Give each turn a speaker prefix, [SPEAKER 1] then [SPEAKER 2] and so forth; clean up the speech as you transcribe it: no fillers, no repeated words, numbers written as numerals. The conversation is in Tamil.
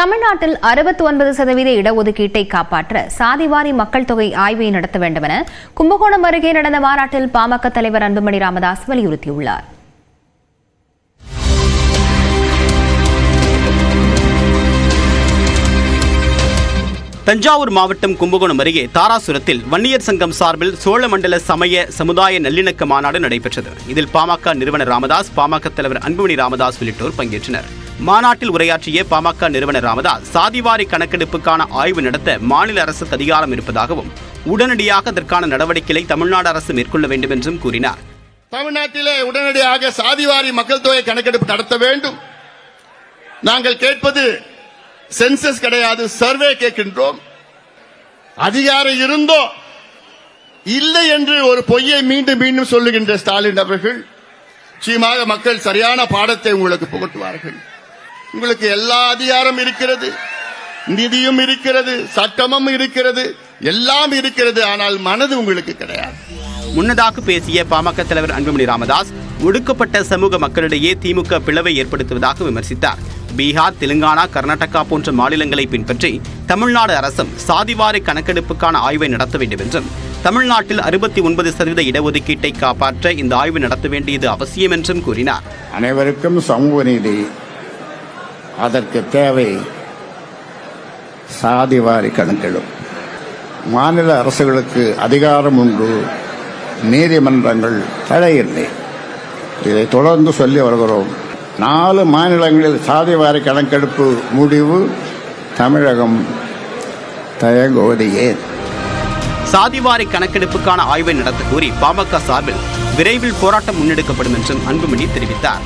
[SPEAKER 1] தமிழ்நாட்டில் 69% இடஒதுக்கீட்டை காப்பாற்ற சாதிவாரி மக்கள் தொகை ஆய்வை நடத்த வேண்டும் என கும்பகோணம் அருகே நடந்த மாநாட்டில் பாமக தலைவர் அன்புமணி ராமதாஸ் வலியுறுத்தியுள்ளார்.
[SPEAKER 2] தஞ்சாவூர் மாவட்டம் கும்பகோணம் அருகே தாராசுரத்தில் வன்னியர் சங்கம் சார்பில் சோழமண்டல சமய சமுதாய நல்லிணக்க மாநாடு நடைபெற்றது. இதில் பாமக நிறுவனர் ராமதாஸ், பாமக தலைவர் அன்புமணி ராமதாஸ் உள்ளிட்டோர் பங்கேற்றனர். மாநாட்டில் உரையாற்றிய பாமக நிறுவனர் ராமதாஸ், சாதிவாரி கணக்கெடுப்புக்கான ஆய்வு நடத்த மாநில அரசுக்கு அதிகாரம் இருப்பதாகவும் உடனடியாக அதற்கான நடவடிக்கைகளை தமிழ்நாடு அரசு மேற்கொள்ள வேண்டும் என்றும் கூறினார்.
[SPEAKER 3] தமிழ்நாட்டிலே உடனடியாக சாதிவாரி மக்கள் தொகை கணக்கெடுப்பு நடத்த வேண்டும். நாங்கள் கேட்பது சென்சஸ் கிடையாது, சர்வே கேட்கின்றோம். அதிகாரம் இருந்தோ இல்லை என்று ஒரு பொய்யை மீண்டும் மீண்டும் சொல்லுகின்ற ஸ்டாலின் அவர்கள் நிச்சயமாக மக்கள் சரியான பாடத்தை உங்களுக்கு புகட்டுவார்கள். உங்களுக்கு எல்லா அதிகாரம் இருக்கிறது, நிதியும் இருக்கிறது, சட்டமும் இருக்கிறது, எல்லாம் இருக்கிறது. ஆனால் மனது உங்களுக்கு கிடையாது.
[SPEAKER 2] முன்னதாக பேசிய பாமக தலைவர் அன்புமணி ராமதாஸ், ஒடுக்கப்பட்ட சமூக மக்களிடையே திமுக பிளவை ஏற்படுத்துவதாக விமர்சித்தார். பீகார், தெலுங்கானா, கர்நாடகா போன்ற மாநிலங்களை பின்பற்றி தமிழ்நாடு அரசும் சாதிவாரி கணக்கெடுப்புக்கான ஆய்வை நடத்த வேண்டும் என்றும், தமிழ்நாட்டில் 69% இடஒதுக்கீட்டை காப்பாற்ற இந்த ஆய்வு நடத்த வேண்டியது அவசியம் என்றும் கூறினார்.
[SPEAKER 4] அனைவருக்கும் சமூக நீதி, அதற்கு தேவை சாதிவாரி கணக்கெடுப்பு. மாநில அரசுகளுக்கு அதிகாரம் உண்டு, நீதிமன்றங்கள் தடையில்லை. இதை தொடர்ந்து சொல்லி வருகிறோம். 4 மாநிலங்களில் சாதிவாரி கணக்கெடுப்பு முடிவு, தமிழகம் தயங்குவது ஏன்?
[SPEAKER 2] சாதிவாரி கணக்கெடுப்புக்கான ஆய்வை நடத்த கோரி பாமக சார்பில் விரைவில் போராட்டம் முன்னெடுக்கப்படும் என்றும் அன்புமணி தெரிவித்தார்.